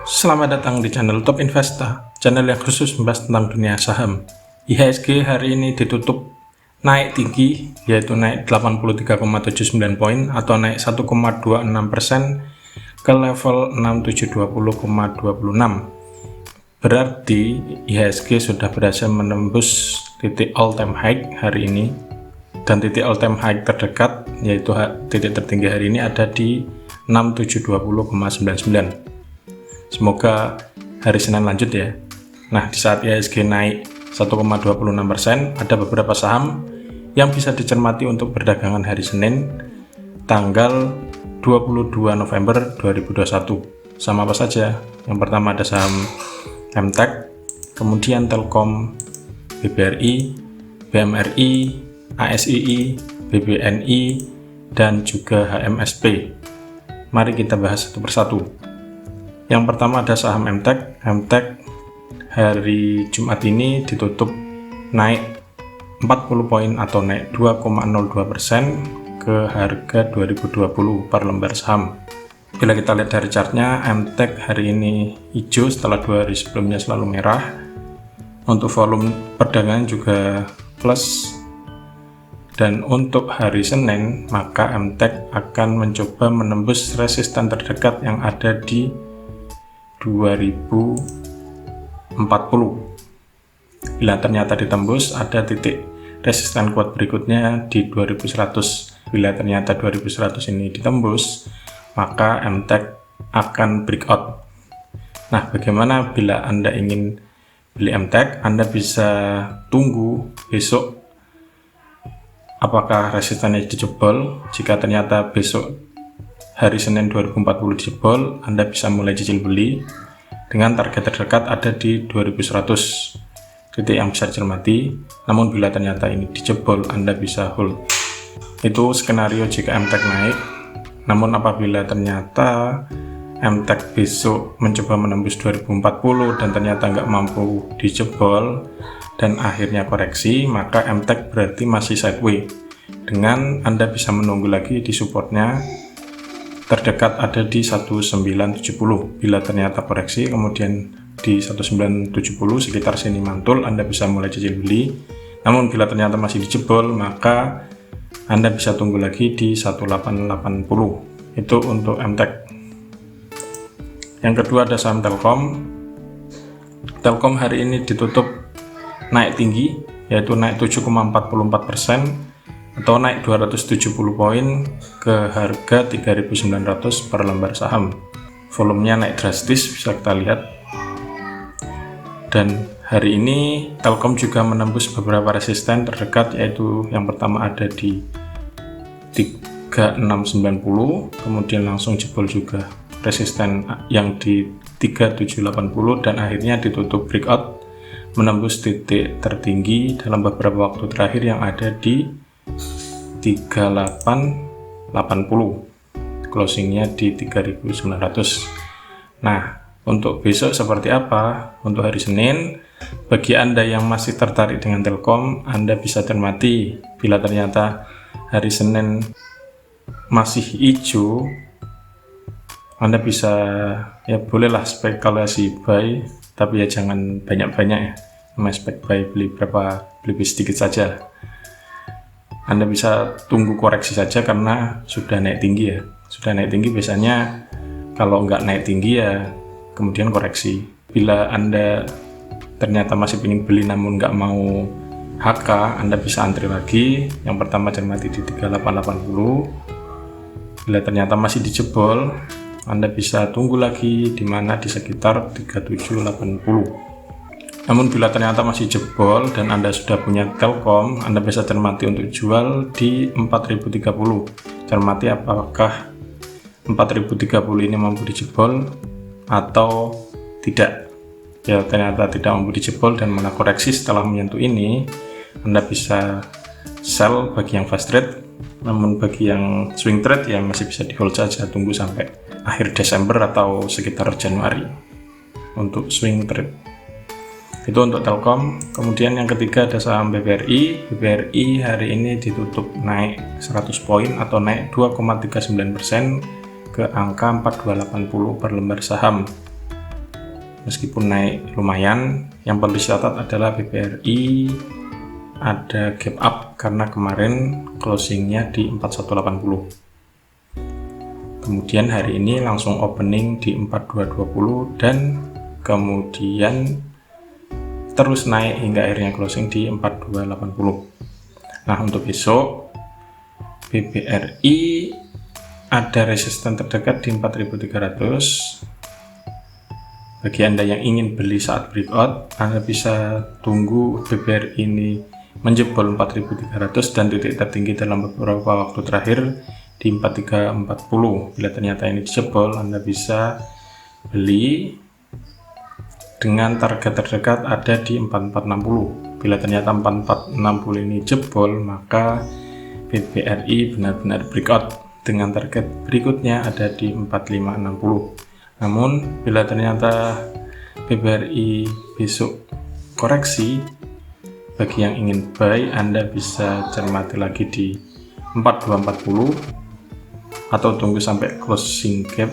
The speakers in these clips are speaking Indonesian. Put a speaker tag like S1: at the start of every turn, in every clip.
S1: Selamat datang di channel Top Investa, channel yang khusus membahas tentang dunia saham. IHSG hari ini ditutup naik tinggi, yaitu naik 83,79 poin atau naik 1,26% ke level 6720,26. Berarti IHSG sudah berhasil menembus titik all time high hari ini, dan titik all time high terdekat yaitu titik tertinggi hari ini ada di 6720,99. Semoga hari Senin lanjut ya. Nah, di saat IHSG naik 1,26%, ada beberapa saham yang bisa dicermati untuk perdagangan hari Senin tanggal 22 November 2021. Sama apa saja? Yang pertama ada saham MTEK, kemudian Telkom, BBRI, BMRI, ASII, BBNI, dan juga HMSP. Mari kita bahas satu persatu. Yang pertama ada saham MTEK. MTEK hari Jumat ini ditutup naik 40 poin atau naik 2,02% ke harga 2020 per lembar saham. Bila kita lihat dari chartnya, MTEK hari ini hijau setelah 2 hari sebelumnya selalu merah. Untuk volume perdagangan juga plus. Dan untuk hari Senin, maka MTEK akan mencoba menembus resisten terdekat yang ada di 2040. Bila ternyata ditembus, ada titik resisten kuat berikutnya di 2100. Bila ternyata 2100 ini ditembus, maka MTEK akan breakout. Nah, bagaimana bila Anda ingin beli MTEK? Anda bisa tunggu besok apakah resistennya dijebol. Jika ternyata besok hari Senin 2040 dijebol, Anda bisa mulai cicil beli dengan target terdekat ada di 2100, titik yang bisa dicermati. Namun bila ternyata ini dijebol, Anda bisa hold. Itu skenario jika MTEK naik. Namun apabila ternyata MTEK besok mencoba menembus 2040 dan ternyata nggak mampu dijebol dan akhirnya koreksi, maka MTEK berarti masih sideways. Dengan Anda bisa menunggu lagi di supportnya terdekat ada di 1970. Bila ternyata koreksi kemudian di 1970 sekitar sini mantul, Anda bisa mulai cicil beli. Namun bila ternyata masih dijebol, maka Anda bisa tunggu lagi di 1880. Itu untuk MTEK. Yang kedua ada saham Telkom. Telkom hari ini ditutup naik tinggi, yaitu naik 7,44% atau naik 270 poin ke harga 3.900 per lembar saham. Volumenya naik drastis, bisa kita lihat. Dan hari ini Telkom juga menembus beberapa resisten terdekat, yaitu yang pertama ada di 3690, kemudian langsung jebol juga resisten yang di 3780 dan akhirnya ditutup breakout menembus titik tertinggi dalam beberapa waktu terakhir yang ada di 3880, closingnya di 3900. Nah, untuk besok seperti apa? Untuk hari Senin, bagi Anda yang masih tertarik dengan Telkom, Anda bisa cermati. Bila ternyata hari Senin masih hijau, Anda bisa ya bolehlah spekulasi buy, tapi ya jangan banyak-banyak ya. Spek buy beli sedikit saja. Anda bisa tunggu koreksi saja karena sudah naik tinggi ya. Sudah naik tinggi biasanya kalau nggak naik tinggi ya kemudian koreksi. Bila Anda ternyata masih ingin beli namun nggak mau HK, Anda bisa antri lagi. Yang pertama cermati di 3880. Bila ternyata masih dijebol, Anda bisa tunggu lagi di mana di sekitar 3780. Namun bila ternyata masih jebol dan Anda sudah punya Telkom, Anda bisa cermati untuk jual di 4030. Cermati apakah 4030 ini mampu dijebol atau tidak. Ya ternyata tidak mampu dijebol dan malah koreksi setelah menyentuh ini, Anda bisa sell bagi yang fast trade. Namun bagi yang swing trade ya masih bisa di hold saja, tunggu sampai akhir Desember atau sekitar Januari untuk swing trade. Itu untuk Telkom. Kemudian yang ketiga ada saham BBRI. BBRI hari ini ditutup naik 100 poin atau naik 2,39% ke angka 4280 per lembar saham. meskipun naik lumayan. Yang perlu dicatat adalah BBRI ada gap up karena kemarin closingnya di 4180. Kemudian hari ini langsung opening di 4220 dan kemudian terus naik hingga akhirnya closing di 4280. Nah, untuk besok BBRI ada resisten terdekat di 4300. Bagi Anda yang ingin beli saat breakout, Anda bisa tunggu BBRI ini menjebol 4300 dan titik tertinggi dalam beberapa waktu terakhir di 4340. Bila ternyata ini dijebol, Anda bisa beli dengan target terdekat ada di 4460. Bila ternyata 4460 ini jebol, maka BBRI benar-benar breakout dengan target berikutnya ada di 4560. Namun bila ternyata BBRI besok koreksi, bagi yang ingin buy, Anda bisa cermati lagi di 4240 atau tunggu sampai closing gap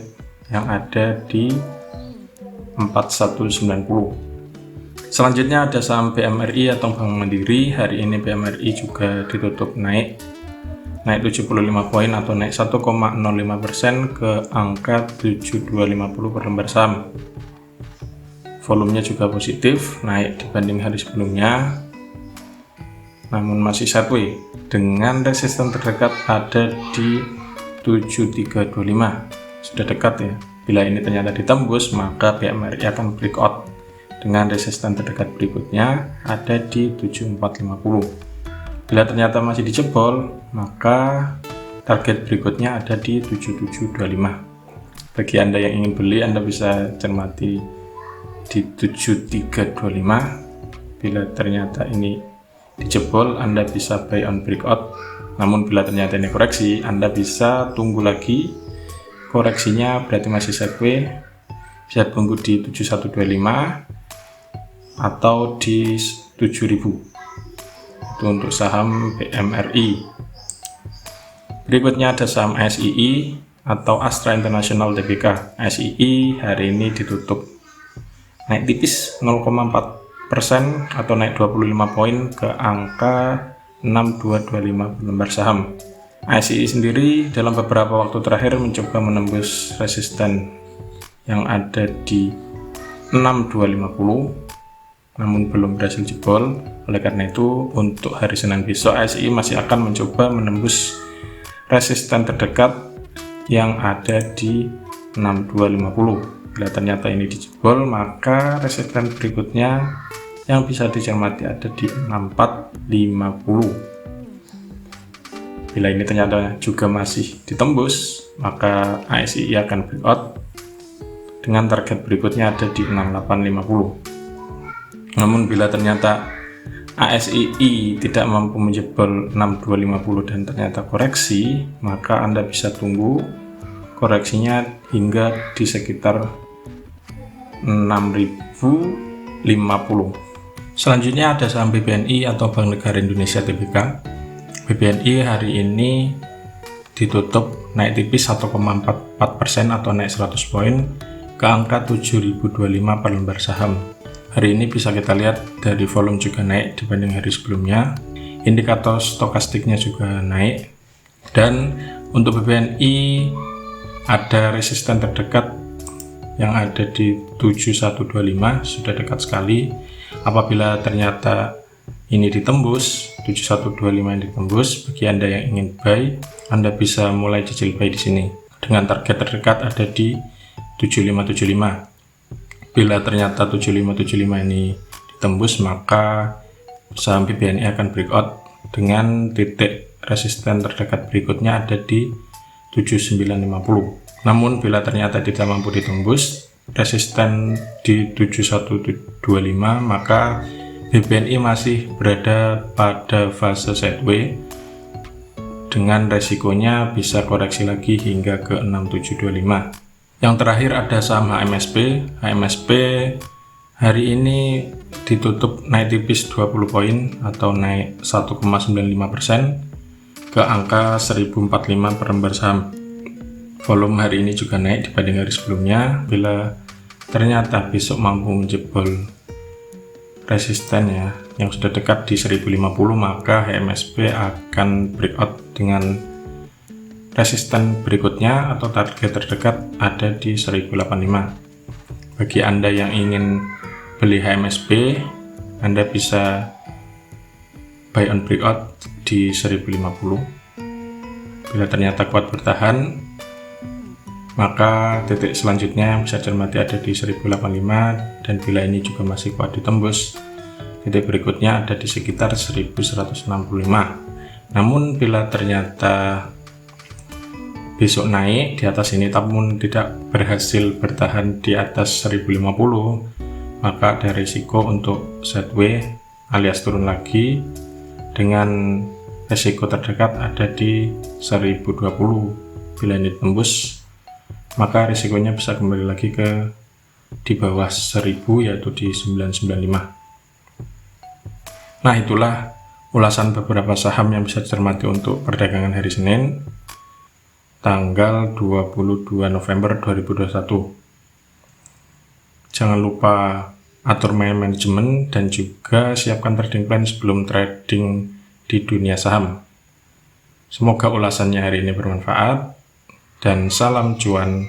S1: yang ada di 4190. Selanjutnya ada saham BMRI atau Bank Mandiri. Hari ini BMRI juga ditutup naik 75 poin atau naik 1,05% ke angka 7250 per lembar saham. Volumenya juga positif, naik dibanding hari sebelumnya, namun masih sideways dengan resisten terdekat ada di 7325. Sudah dekat ya. Bila ini ternyata ditembus, maka BMRI akan breakout dengan resisten terdekat berikutnya ada di 7450. Bila ternyata masih dijebol, maka target berikutnya ada di 7725. Bagi Anda yang ingin beli, Anda bisa cermati di 7325. Bila ternyata ini dijebol, Anda bisa buy on breakout. Namun bila ternyata ini koreksi, Anda bisa tunggu lagi. Koreksinya berarti masih sideways, bisa tunggu di 7125 atau di 7000. Itu untuk saham BMRI. Berikutnya ada saham ASII atau Astra International Tbk. ASII hari ini ditutup naik tipis 0,4% atau naik 25 poin ke angka 6225 per lembar saham. ASII sendiri dalam beberapa waktu terakhir mencoba menembus resisten yang ada di 6250, namun belum berhasil jebol. Oleh karena itu, untuk hari Senin besok ASI masih akan mencoba menembus resisten terdekat yang ada di 6250. Bila ternyata ini dijebol, maka resisten berikutnya yang bisa dicermati ada di 6450. Bila ini ternyata juga masih ditembus, maka ASI akan breakout dengan target berikutnya ada di 6850. Namun bila ternyata ASII tidak mampu menjebol 6250 dan ternyata koreksi, maka Anda bisa tunggu koreksinya hingga di sekitar 6050. Selanjutnya ada saham BBNI atau Bank Negara Indonesia Tbk. BBNI hari ini ditutup naik tipis 1,44% atau naik 100 poin ke angka 7025 per lembar saham. Hari ini bisa kita lihat dari volume juga naik dibanding hari sebelumnya. Indikator stokastiknya juga naik. Dan untuk BBNI ada resisten terdekat yang ada di 7125, sudah dekat sekali. Apabila ternyata ini ditembus, 7125 yang ditembus, bagi Anda yang ingin buy, Anda bisa mulai cicil buy di sini. Dengan target terdekat ada di 7575. Bila ternyata 7575 ini ditembus, maka saham BBNI akan breakout dengan titik resisten terdekat berikutnya ada di 7950. Namun bila ternyata tidak mampu ditembus resisten di 7125, maka BBNI masih berada pada fase sideways dengan resikonya bisa koreksi lagi hingga ke 6725. Yang terakhir ada saham HMSP. HMSP hari ini ditutup naik tipis 20 poin atau naik 1,95% ke angka 1045 per lembar saham. Volume hari ini juga naik dibanding hari sebelumnya. Bila ternyata besok mampu menjebol resisten ya yang sudah dekat di 1050, maka HMSP akan breakout dengan resisten berikutnya atau target terdekat ada di 1085. Bagi Anda yang ingin beli HMSP, Anda bisa buy on breakout di 1050. Bila ternyata kuat bertahan, maka titik selanjutnya yang bisa cermati ada di 1085, dan bila ini juga masih kuat ditembus, titik berikutnya ada di sekitar 1165. Namun bila ternyata besok naik di atas ini namun tidak berhasil bertahan di atas 1050, maka ada risiko untuk sideways alias turun lagi, dengan risiko terdekat ada di 1020. Bila ini tembus, maka risikonya bisa kembali lagi ke di bawah 1000, yaitu di 995. Nah, itulah ulasan beberapa saham yang bisa dicermati untuk perdagangan hari Senin tanggal 22 November 2021. Jangan lupa atur manajemen dan juga siapkan trading plan sebelum trading di dunia saham. Semoga ulasannya hari ini bermanfaat, dan salam cuan.